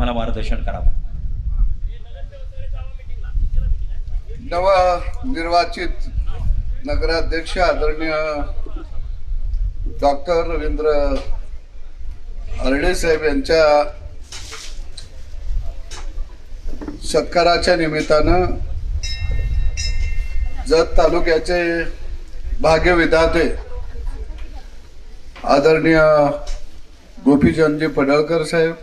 आम्हाला मार्गदर्शन करावं. नवनिर्वाचित नगराध्यक्ष आदरणीय डॉक्टर रवींद्र हरडे साहेब यांच्या सत्काराच्या निमित्तानं जत तालुक्याचे भाग्यविधाते आदरणीय गोपीचंदजी पडळकर साहेब,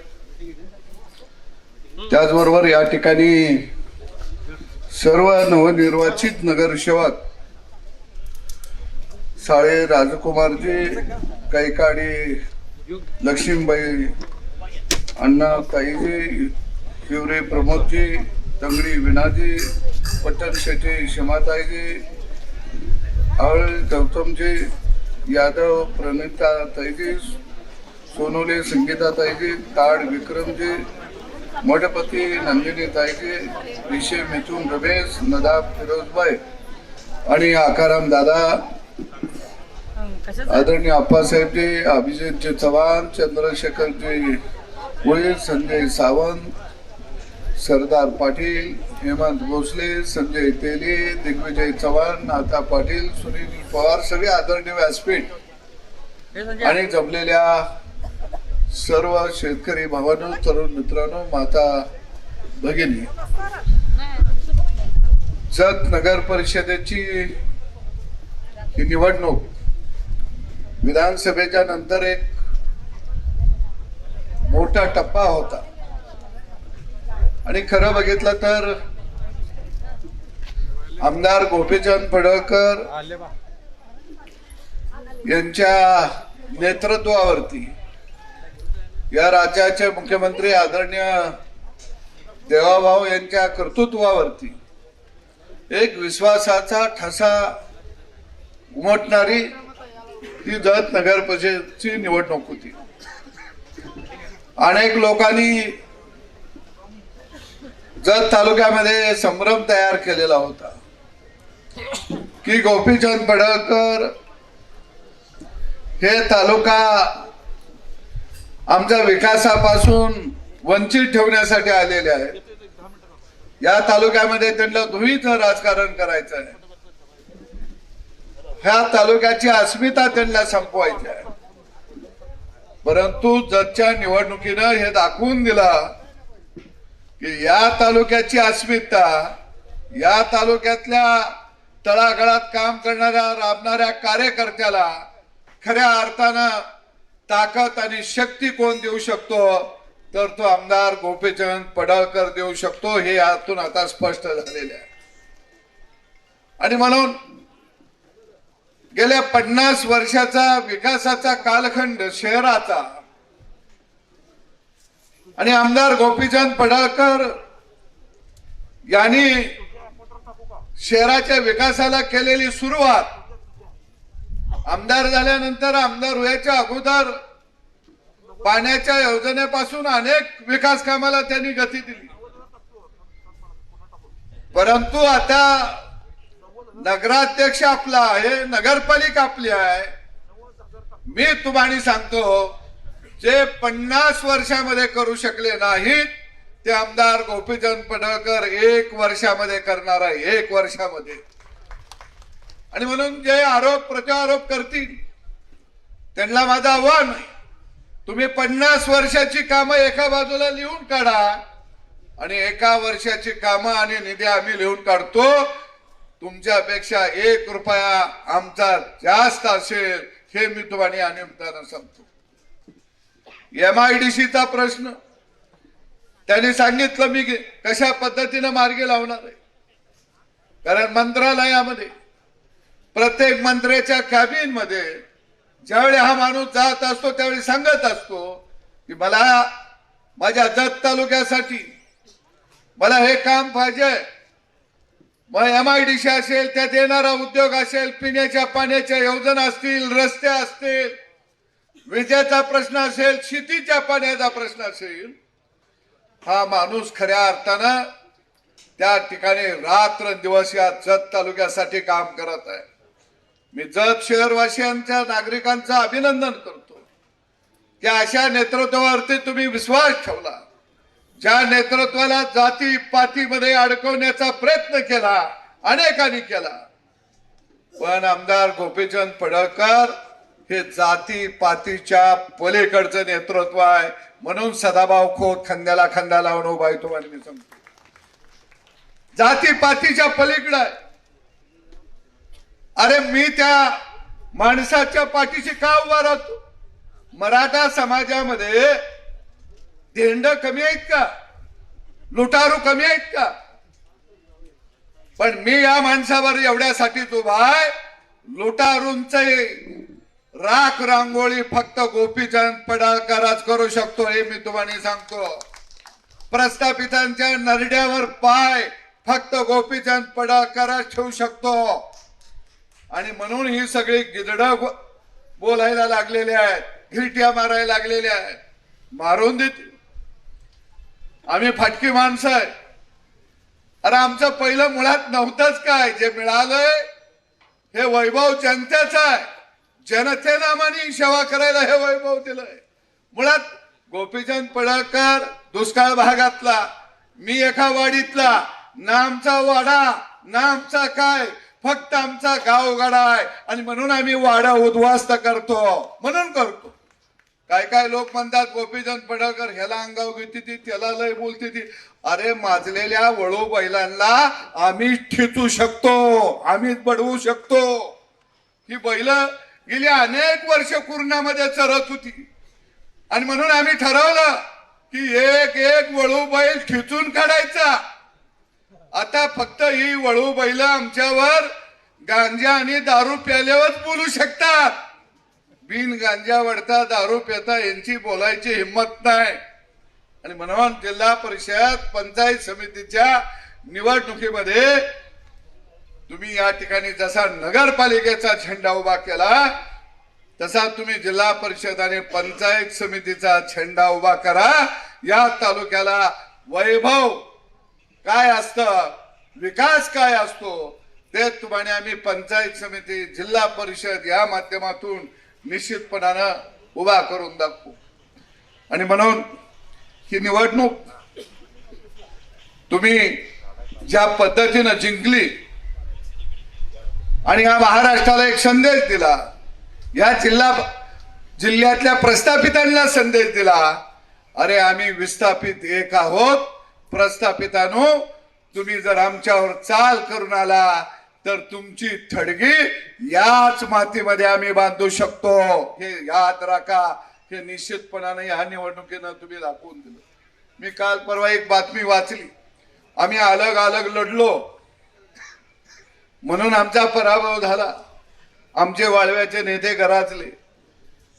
त्याचबरोबर या ठिकाणी सर्व नवनिर्वाचित नगरसेवक साळे राजकुमारजी, कैकाडी लक्ष्मीबाई, अण्णा ताईजी, हिवरे प्रमोदजी, तंगडी विनाजी, पट्टण शेट्टी शिमाताईजी, आवळे गौतमजी, यादव प्रणिता ताईजी, सोनोले संगीता ताईजी, ताड विक्रमजी, मठपती नंदिनी ताईजी, विषय मिथुन रमेश, नदाब फिरोजबाई आणि आकाराम दादा, आदरणीय आप्पासाहेबजी, अभिजितजी चव्हाण, चंद्रशेखरजी पुळे, संजय सावंत, सरदार पाटील, हेमंत भोसले, संजय तेली, दिग्विजय चव्हाण, नाथा पाटील, सुनील पवार, सगळे आदरणीय व्यासपीठ आणि जमलेल्या सर्व शेतकरी भावांनो, तरुण मित्रांनो, माता भगिनी, जत नगर परिषदेची ही निवडणूक विधानसभेच्या नंतर एक मोठा टप्पा होता आणि खरं बघितलं तर आमदार गोपीचंद पडळकर यांच्या नेतृत्वावरती या राज्याचे मुख्यमंत्री आदरणीय देवाभाऊ यांच्या कर्तृत्वावरती एक विश्वासाचा ठसा उमटणारी ही जत नगर परिषदेची निवडणूक होती. अनेक लोकांनी जत तालुक्यामध्ये संभ्रम तयार केलेला होता की गोपीचंद पडळकर हे तालुका आमच्या विकासापासून वंचित ठेवण्यासाठी आलेले आहेत. या तालुक्यामध्ये त्यांना धुळीचं राजकारण करायचं आहे. ह्या तालुक्याची अस्मिता त्यांना संपवायची आहे. परंतु जतच्या निवडणुकीनं हे दाखवून दिला की या तालुक्याची अस्मिता, या तालुक्यातल्या तळागाळात काम करणाऱ्या राबणाऱ्या कार्यकर्त्याला खऱ्या अर्थानं ताकद आणि शक्ती कोण देऊ शकतो तर तो आमदार गोपीचंद पडळकर देऊ शकतो. हे यातून आता स्पष्ट झालेले आहे. आणि म्हणून गेल्या 50 वर्षाचा विकासाचा कालखंड शहराचा आणि आमदार गोपीचंद पडळकर यांनी शहराच्या विकासाला केलेली सुरुवात, आमदार झाल्यानंतर आमदार व्हायच्या अगोदर पाण्याच्या योजनेपासून अनेक विकास कामाला त्यांनी गती दिली. परंतु आता नगराध्यक्ष आपला आहे, नगरपालिका आपली आहे. मी तुम्हाला सांगतो, जे 50 वर्षामध्ये करू शकले नाहीत ते आमदार गोपीचंद पडळकर 1 वर्षामध्ये करणार आहे, 1 वर्षामध्ये. आणि म्हणून जे आरोप प्रत्यारोप करतील त्यांना माझं आव्हान आहे, तुम्ही 50 वर्षाची कामं एका बाजूला लिहून काढा आणि 1 वर्षाची कामं आणि निधी आम्ही लिहून काढतो. तुमच्यापेक्षा 1 रुपया आमचा जास्त असेल हे मी तुम्हाला या निमित्तानं सांगतो. MIDCचा प्रश्न त्यांनी सांगितलं मी कशा पद्धतीनं मार्गी लावणार आहे. कारण मंत्रालयामध्ये प्रत्येक मंत्र्याच्या कॅबिन मध्ये ज्यावेळी हा माणूस जात असतो त्यावेळी सांगत असतो की मला माझ्या जत तालुक्यासाठी मला हे काम पाहिजे. मग MIDC असेल, त्यात येणारा उद्योग असेल, पिण्याच्या पाण्याच्या योजना असतील, रस्ते असतील, विजेचा प्रश्न असेल, शेतीच्या पाण्याचा प्रश्न असेल, हा माणूस खऱ्या अर्थानं त्या ठिकाणी रात्र दिवस या जत तालुक्यासाठी काम करत आहे. मी जत शहरवासियांच्या नागरिकांचं अभिनंदन करतो की अशा नेतृत्वावरती तुम्ही विश्वास ठेवला. ज्या नेतृत्वाला जाती पातीमध्ये अडकवण्याचा प्रयत्न केला, अनेकांनी केला, पण आमदार गोपीचंद पडळकर हे जाती पातीच्या पलीकडचं नेतृत्व आहे. म्हणून सदाभाऊ खोत खांद्याला खांदा लावून उभा आहे. तुम्हाला मी सांगतो, जाती पातीच्या पलीकडे आहे. अरे मी त्या माणसाच्या पाठीशी का उभा राहतो? मराठा समाजामध्ये धेंड कमी आहेत का? लुटारू कमी आहेत का? पण मी या माणसावर एवढ्यासाठीच उभा आहे, लुटारूंचे राख रांगोळी फक्त गोपीचंद पडळकरच करू शकतो हे मी तुम्हाला सांगतो. प्रस्थापितांच्या नरड्यावर पाय फक्त गोपीचंद पडळकरच ठेवू शकतो. आणि म्हणून ही सगळी गिधड बोलायला लागलेले आहेत, घिरट्या मारायला लागलेल्या आहेत. मारून देते. आम्ही फाटकी माणसं आहे. अरे आमचं पहिलं मुळात नव्हतंच काय. जे मिळालंय हे वैभव जनतेचं आहे. जनतेनं आम्हाला सेवा करायला हे वैभव दिलंय. मुळात गोपीचंद पडळकर दुष्काळ भागातला, मी एका वाडीतला, ना आमचा वाडा ना आमचा काय, फक्त आमचा गावगाडा आहे. आणि म्हणून आम्ही वाडा उद्ध्वस्त करतो. म्हणून करतो. काय काय लोक म्हणतात गोपीचंद पडळकर ह्याला अंगाव घेते ती, त्याला लय बोलते ती. अरे माजलेल्या वळू बैलांना आम्ही ठेचू शकतो, आम्हीच बडवू शकतो. ही बैल गेली अनेक वर्ष कुर्णामध्ये चरत होती. आणि म्हणून आम्ही ठरवलं की एक एक वळू बैल ठेचून काढायचा. आता फक्त ही वळू बैल आमच्यावर गांजा आणि दारू प्यायल्यावर बोलू शकतात. बिन गांजा वडता दारू पिता यांची बोलायची हिंमत नाही. आणि म्हणून जिल्हा परिषद पंचायत समितीच्या निवडणुकीमध्ये तुम्ही या ठिकाणी जसा नगरपालिकेचा झेंडा उभा केला, तसा तुम्ही जिल्हा परिषद आणि पंचायत समितीचा झेंडा उभा करा. या तालुक्याला वैभव काय असतं, विकास काय असतो ते तुम्हाला आम्ही पंचायत समिती, जिल्हा परिषद या माध्यमातून निश्चितपणानं उभा करून दाखवू. आणि म्हणून ही निवडणूक तुम्ही ज्या पद्धतीनं जिंकली आणि या महाराष्ट्राला एक संदेश दिला, या जिल्ह्यातल्या प्रस्थापितांना संदेश दिला, अरे आम्ही विस्थापित एक आहोत. प्रस्थापितांनो, तुम्ही जर आमच्यावर चाल करून आला तर तुमची थडगी याच मातीमध्ये आम्ही बांधू शकतो. हे याद राखा. हे निश्चितपणाने या निवडणुकीनं तुम्ही दाखवून दिलं. मी काल परवा एक बातमी वाचली, आम्ही अलग अलग लढलो म्हणून आमचा पराभव झाला, आमचे वाळव्याचे नेते गराजले,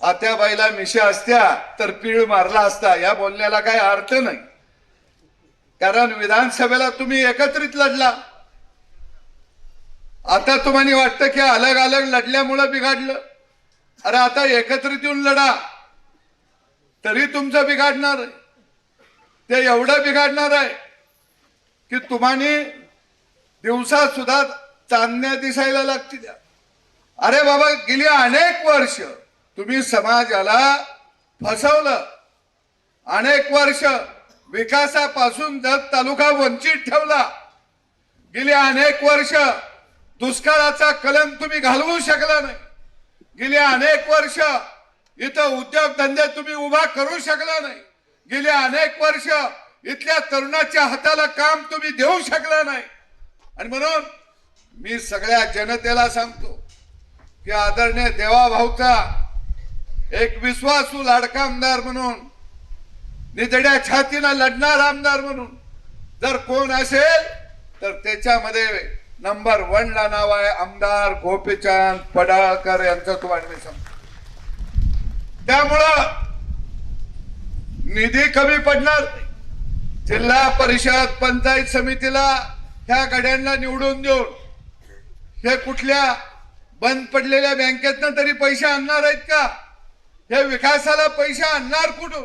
आत्याबाईला मिशा असत्या तर पीळ मारला असता. या बोलण्याला काही अर्थ नाही. कारण विधानसभेला तुम्ही एकत्रित लढला. आता तुम्हाला वाटतं की अलग अलग लढल्यामुळे बिघडलं. अरे आता एकत्रित येऊन लढा तरी तुमचं बिघडणार आहे. ते एवढं बिघडणार आहे की तुम्हाला दिवसा सुद्धा चांदण्या दिसायला लागतील. अरे बाबा, गेली अनेक वर्ष तुम्ही समाजाला फसवलं. अनेक वर्ष विकासापासून जर तालुका वंचित ठेवला. गेली अनेक वर्ष दुष्काळाचा कलंक तुम्ही घालवू शकला नाही. गेली अनेक वर्ष इथं उद्योगधंदे तुम्ही उभा करू शकला नाही. गेली अनेक वर्ष इथल्या तरुणाच्या हाताला काम तुम्ही देऊ शकला नाही. आणि म्हणून मी सगळ्या जनतेला सांगतो की आदरणीय देवाभाऊचा एक विश्वासू लाडका आमदार म्हणून, निधड्या छातीनं लढणार आमदार म्हणून जर कोण असेल तर त्याच्यामध्ये नंबर 1 ला नाव आहे आमदार गोपीचंद पडळकर यांचं. तुम्हाला मी सांगतो. त्यामुळं निधी कमी पडणार. जिल्हा परिषद पंचायत समितीला ह्या गड्यांना निवडून देऊन हे कुठल्या बंद पडलेल्या बँकेतनं तरी पैसे आणणार आहेत का? हे विकासाला पैसे आणणार कुठून?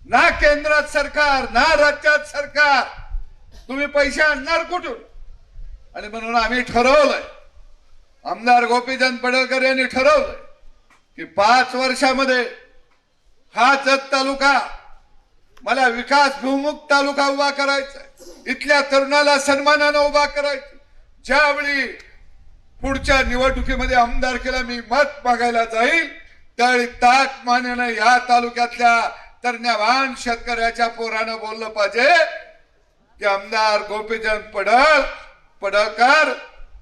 ना केंद्रात सरकार ना राज्यात सरकार. तुम्ही पैसे आणणार कुठून? आणि म्हणून आम्ही ठरवलंय, आमदार गोपीचंद पडळकर यांनी ठरवलंय की 5 वर्षामध्ये हा जत तालुका मला विकास भिमुख तालुका उभा करायचा, इथल्या तरुणाला सन्मानानं उभा करायचं. ज्यावेळी पुढच्या निवडणुकीमध्ये आमदारकीला मी मत मागायला जाईल त्यावेळी ताक मानेनं या तालुक्यातल्या तरण्यावान शेतकऱ्याच्या पोरानं बोललं पाहिजे की आमदार गोपीचंद पडळकर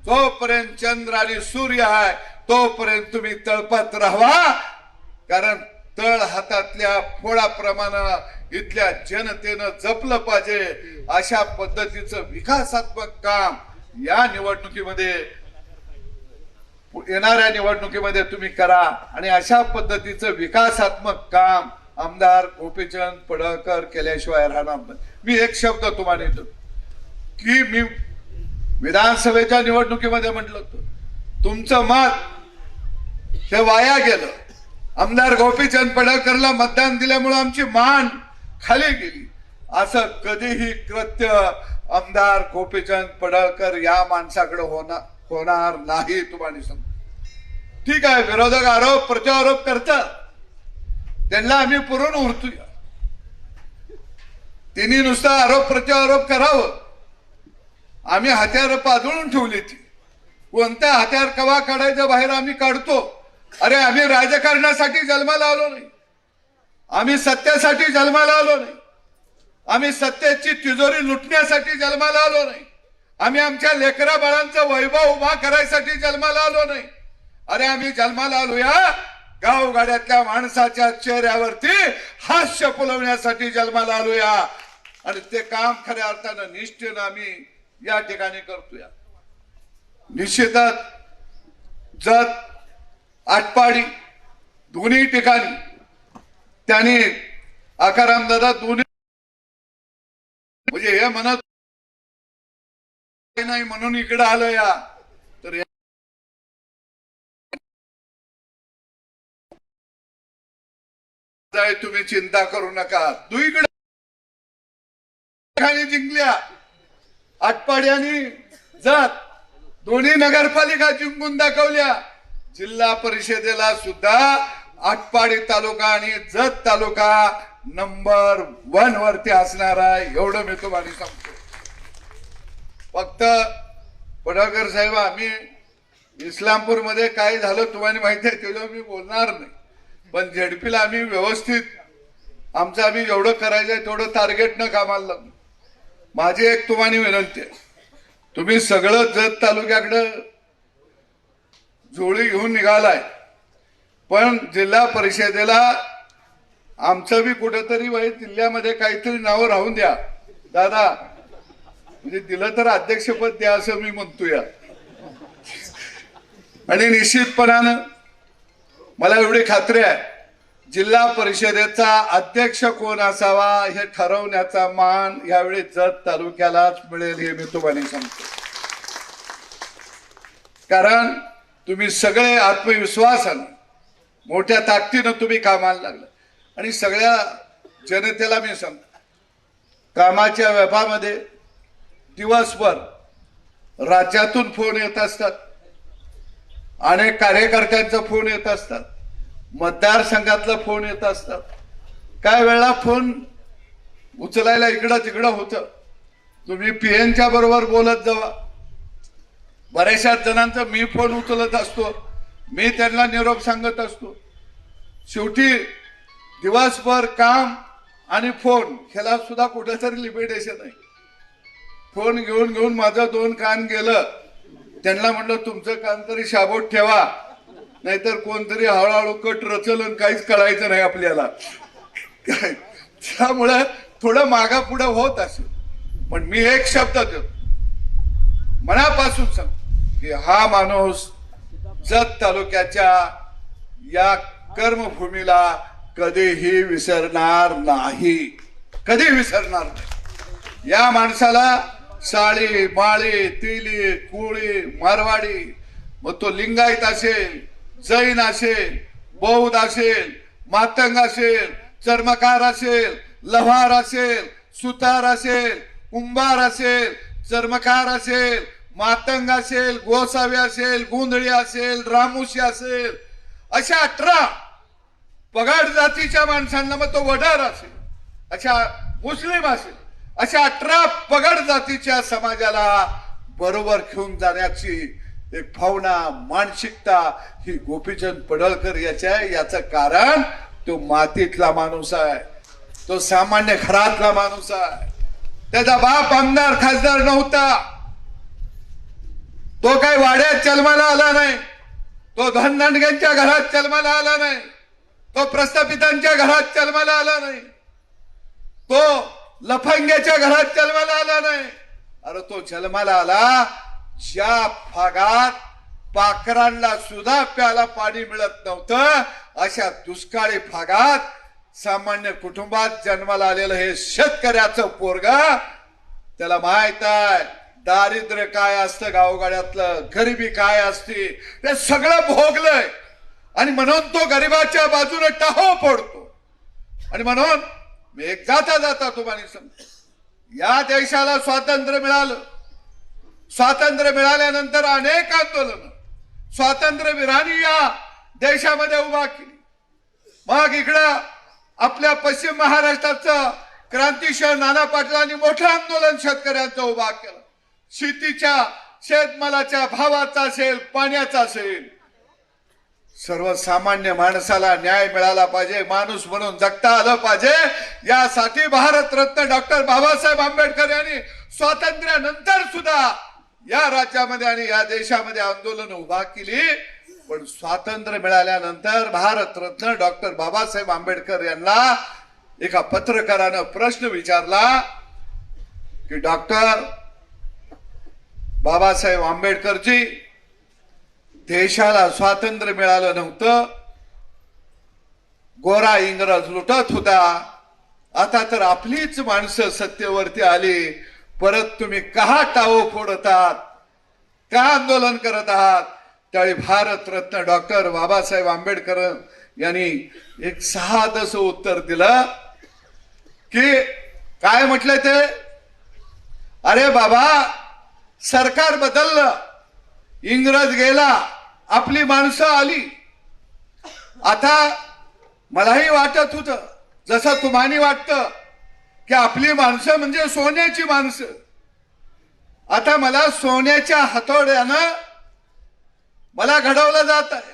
जोपर्यंत चंद्र आणि सूर्य आहे तोपर्यंत तुम्ही तळपत राहावा, कारण तळ हातातल्या फोडाप्रमाणे इथल्या जनतेनं जपलं पाहिजे. अशा पद्धतीचं विकासात्मक काम या निवडणुकीमध्ये, येणाऱ्या निवडणुकीमध्ये तुम्ही करा आणि अशा पद्धतीचं विकासात्मक काम आमदार गोपीचंद पडळकर केल्याशिवाय राहणार नाही. मी एक शब्द तुम्हाला देतो की मी विधानसभेच्या निवडणुकीमध्ये म्हटलं होतं तुमचं मत हे वाया गेलं. आमदार गोपीचंद पडळकरला मतदान दिल्यामुळे आमची मान खाली गेली. असं कधीही कृत्य आमदार गोपीचंद पडळकर या माणसाकडे होणार नाही. तुम्हाला सांगतो. ठीक आहे, विरोधक आरोप प्रत्यारोप करतात, त्यांना आम्ही पुरून उरतोय. त्यांनी नुसता आरोप प्रत्यारोप करावं, आम्ही हत्यार पाजळून ठेवली. ती कोणत्या हत्यार कवा काढायचं बाहेर आम्ही काढतो. अरे आम्ही राजकारणासाठी जन्माला आलो नाही, आम्ही सत्तेसाठी जन्माला आलो नाही, आम्ही सत्तेची तिजोरी लुटण्यासाठी जन्माला आलो नाही, आम्ही आमच्या लेकरा बाळांचा वैभव उभा करायसाठी जन्माला आलो नाही. अरे आम्ही जन्माला आलो या गावगाड्यातल्या माणसाच्या चेहऱ्यावरती हास्य फुलवण्यासाठी जन्माला आलो या, आणि ते काम खऱ्या अर्थानं निष्ठेनं आम्ही या ठिकाणी करतोय. निश्चितच जत आटपाडी दोन्ही ठिकाणी त्यांनी आकाराम दादा दोन्ही म्हणजे हे म्हणत नाही म्हणून इकडे आलो या, तर तुम्ही चिंता करू नका. दुईकडे जिंकल्या आटपाडी आणि जत दोन्ही नगरपालिका जिंकून दाखवल्या. जिल्हा परिषदेला सुद्धा आटपाडी तालुका आणि जत तालुका नंबर 1 वरती असणार आहे, एवढं मी तुम्हाला सांगतो. फक्त पडळकर साहेब, आम्ही इस्लामपूर मध्ये काय झालं तुम्हाला माहिती आहे त्याच्यावर मी बोलणार नाही, पण झेडपीला आम्ही व्यवस्थित आमचं आम्ही एवढं करायचंय तेवढं टार्गेट न कामाला लागलो. माझी एक तुम्हाला विनंती आहे, तुम्ही सगळं जत तालुक्याकडे जोडी घेऊन निघालाय, पण जिल्हा परिषदेला आमचं बी कुठेतरी वय जिल्ह्यामध्ये काहीतरी नावं राहून द्या दादा, म्हणजे दिलं तर अध्यक्षपद द्या असं मी म्हणतोय. आणि निश्चितपणानं मला एवढी खात्री आहे जिल्हा परिषदेचा अध्यक्ष कोण असावा हे ठरवण्याचा मान यावेळी जत तालुक्यालाच मिळेल हे मी तुम्हाला सांगतो. कारण तुम्ही सगळे आत्मविश्वासानं मोठ्या ताकदीनं तुम्ही कामाला लागलं, आणि सगळ्या जनतेला मी सांगतो कामाच्या व्यापामध्ये दिवसभर राज्यातून फोन येत असतात, अनेक कार्यकर्त्यांचा फोन येत असतात, मतदारसंघातला फोन येत असतात. काय वेळा फोन उचलायला इकडं तिकडं होतं, तुम्ही पीएनच्या बरोबर बोलत जावा. बऱ्याचशा जणांचा मी फोन उचलत असतो, मी त्यांना निरोप सांगत असतो. शेवटी दिवसभर काम आणि फोन ह्याला सुद्धा कुठेतरी लिमिटेशन आहे. फोन घेऊन घेऊन माझं 2 कान गेलं. त्यांना म्हटलं तुमचं कान तरी शाबूत ठेवा, नाहीतर कोणतरी हळूहळू कट रचल आणि काहीच कळायचं नाही आपल्याला. त्यामुळे थोडं मागा पुढं होत असेल, पण मी एक शब्द देतो, मनापासून सांग की हा माणूस जत तालुक्याच्या या कर्मभूमीला कधीही विसरणार नाही, कधी विसरणार नाही. या माणसाला साळी माळी तिली कुळी मारवाडी, मग तो लिंगायत असेल, जैन असेल, बौद्ध असेल, मातंग असेल, चर्मकार असेल, लव्हार असेल, सुतार असेल, कुंभार असेल, चर्मकार असेल, मातंग असेल, गोसावी असेल, गोंधळी असेल, रामुशी असेल, अशा 18 पगार जातीच्या माणसांना, मग तो वडार असेल, अशा मुस्लिम असेल अशा 18 पगड जातीच्या समाजाला बरोबर घेऊन जाण्याची एक भावना मानसिकता ही गोपीचंद पडळकर याचं कारण तो मातीतला माणूस आहे, तो सामान्य घरातला माणूस आहे. त्याचा बाप आमदार खासदार नव्हता, तो काही वाड्यात जन्माला आला नाही, तो धनदांडग्यांच्या घरात जन्माला आला नाही, तो प्रस्थापितांच्या घरात जन्माला आला नाही, तो लफंग्याच्या घरात जन्माला आला नाही. अरे तो जन्माला आला ज्या भागात पाखरांना सुद्धा प्याला पाणी मिळत नव्हतं अशा दुष्काळी भागात सामान्य कुटुंबात जन्माला आलेलं हे शेतकऱ्याचं पोरग, त्याला माहित आहे दारिद्र्य काय असतं, गावगाड्यातलं गरिबी काय असते, ते सगळं भोगलंय. आणि म्हणून तो गरिबाच्या बाजूने टाहो पडतो. आणि म्हणून मी एक जाता जाता तुम्हाला सांगतो, या देशाला स्वातंत्र्य मिळालं. स्वातंत्र्य मिळाल्यानंतर अनेक आंदोलन स्वातंत्र्यवीरांनी या देशामध्ये उभा केली. मग इकडं आपल्या पश्चिम महाराष्ट्राचं क्रांतिशह नाना पाटलांनी मोठं आंदोलन शेतकऱ्यांचं उभा केलं. शेतीच्या शेतमालाच्या भावाचा असेल, पाण्याचा असेल, सर्वसामान्य माणसाला न्याय मिळाला पाहिजे, माणूस म्हणून जगता आलं पाहिजे. यासाठी भारतरत्न डॉक्टर बाबासाहेब आंबेडकर यांनी स्वातंत्र्यानंतर सुद्धा या राज्यामध्ये आणि या देशामध्ये आंदोलन उभा केली. पण स्वातंत्र्य मिळाल्यानंतर भारतरत्न डॉक्टर बाबासाहेब आंबेडकर यांना एका पत्रकारानं प्रश्न विचारला की डॉक्टर बाबासाहेब आंबेडकरजी, देशाला स्वातंत्र्य मिळालं नव्हतं, गोरा इंग्रज लुटत होता, आता तर आपलीच माणसं सत्तेवरती आली, परत तुम्ही का टाहो फोडत आहात, का आंदोलन करत आहात? त्यावेळी भारतरत्न डॉक्टर बाबासाहेब आंबेडकर यांनी एक साधंसं उत्तर दिलं की काय म्हटलं ते, अरे बाबा सरकार बदललं, इंग्रज गेला, आपली माणसं आली. आता मलाही वाटत होतं जसं तुम्हाला वाटतं की आपली माणसं म्हणजे सोन्याची माणसं. आता मला सोन्याच्या हातोड्यानं मला घडवलं जात आहे.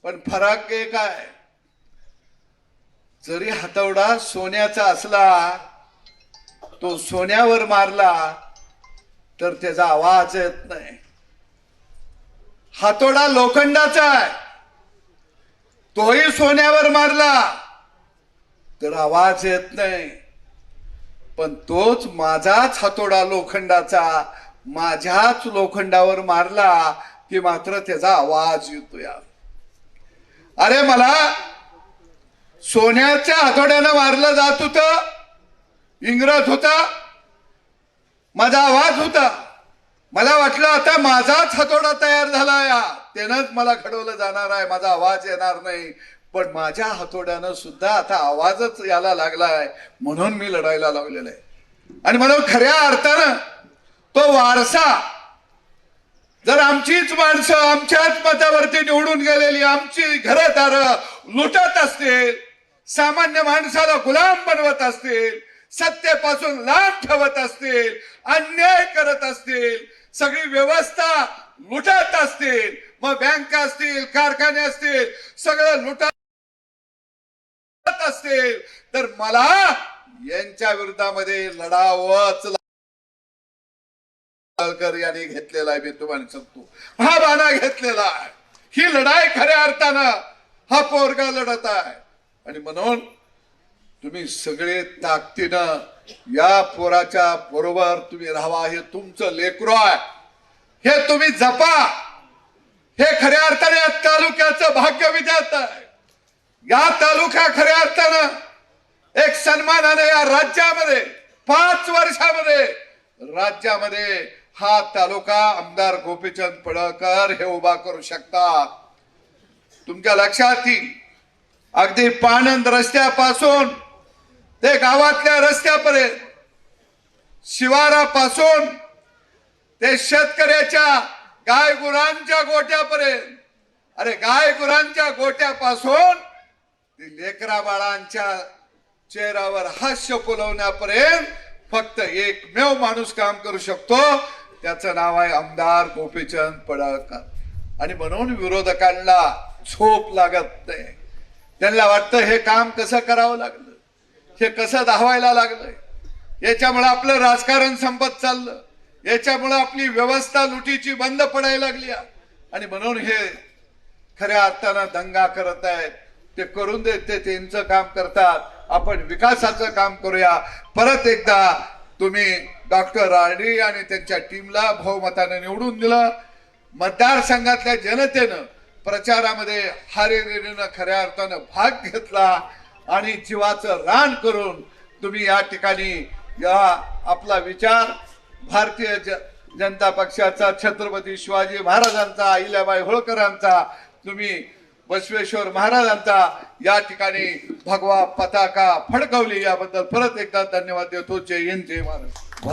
पण फरक एक आहे, जरी हातोडा सोन्याचा असला, तो सोन्यावर मारला तर त्याचा आवाज येत नाही. हातोडा लोखंडाचा आहे, तोही सोन्यावर मारला तर आवाज येत नाही. पण तोच माझाच हातोडा लोखंडाचा माझ्याच लोखंडावर मारला की मात्र त्याचा आवाज येतो. यार अरे मला सोन्याच्या हातोड्यानं मारलं जात होतं, इंग्रज होता, माझा आवाज होता, मला वाटलं आता माझाच हातोडा तयार झाला, या त्यानंच मला घडवलं जाणार आहे, माझा आवाज येणार नाही. पण माझ्या हातोड्यानं सुद्धा आता आवाजच यायला लागलाय, म्हणून मी लढायला लागलेलो आहे. आणि म्हणून खऱ्या अर्थानं तो वारसा जर आमचीच माणसं आमच्याच मतावरती निवडून गेलेली आमची घरदारं लुटत असतील, सामान्य माणसाला गुलाम बनवत असतील, सत्तेपासून लांब ठेवत असतील, अन्याय करत असतील, सगळी व्यवस्था लुटत असतील, मग बँका असतील, कारखाने असतील, सगळं लुटत असतील, तर मला यांच्या विरोधामध्ये लढावंच यांनी घेतलेला आहे. मी तुम्हाला सांगतो, हा बाणा घेतलेला आहे. ही लढाई खऱ्या अर्थानं हा पोरगा लढत आहे. आणि म्हणून तुम्ही सगळे ताकदीनं या पोराच्या बरोबर तुम्ही राहावा. हे तुमचं लेकरू आहे, हे तुम्ही जपा. हे खऱ्या अर्थाने या तालुक्याचं भाग्य विधाता आहे. या तालुका खऱ्या अर्थानं एक सन्मानाने या राज्यामध्ये 5 वर्षामध्ये राज्यामध्ये हा तालुका आमदार गोपीचंद पडळकर हे उभा करू शकतात. तुमच्या लक्षात येईल, अगदी पाणंद रस्त्यापासून ते गावातल्या रस्त्यापर्यंत, शिवारापासून ते शेतकऱ्याच्या गाय गुरांच्या गोट्यापर्यंत, अरे गाय गुरांच्या गोट्यापासून ते लेकरा बाळांच्या चेहऱ्यावर हास्य फुलवण्यापर्यंत फक्त एकमेव माणूस काम करू शकतो, त्याचं नाव आहे आमदार गोपीचंद पडळकर. आणि म्हणून विरोधकांना झोप लागत नाही. त्यांना वाटतं हे काम कसं करावं लागलं, हे कसं धावायला लागलंय, याच्यामुळे आपलं राजकारण संपत चाललं, याच्यामुळे आपली व्यवस्था लुटीची बंद पडायला लागली. आणि म्हणून हे खऱ्या अर्थानं दंगा करत आहेत. ते करून देत, ते त्यांचं काम करतात. आपण विकासाचं काम करूया. परत एकदा तुम्ही डॉक्टर राणी आणि त्यांच्या टीमला बहुमताने निवडून दिलं. मतदारसंघातल्या जनतेनं प्रचारामध्ये हारेरीनं खऱ्या अर्थानं भाग घेतला आणि जीवाचं रान करून तुम्ही या ठिकाणी या आपला विचार भारतीय जनता पक्षाचा, छत्रपती शिवाजी महाराजांचा, अहिल्याबाई होळकरांचा, तुम्ही बसवेश्वर महाराजांचा या ठिकाणी भगवा पताका फडकवली. याबद्दल परत एकदा धन्यवाद देतो. जय हिंद, जय महाराष्ट्र.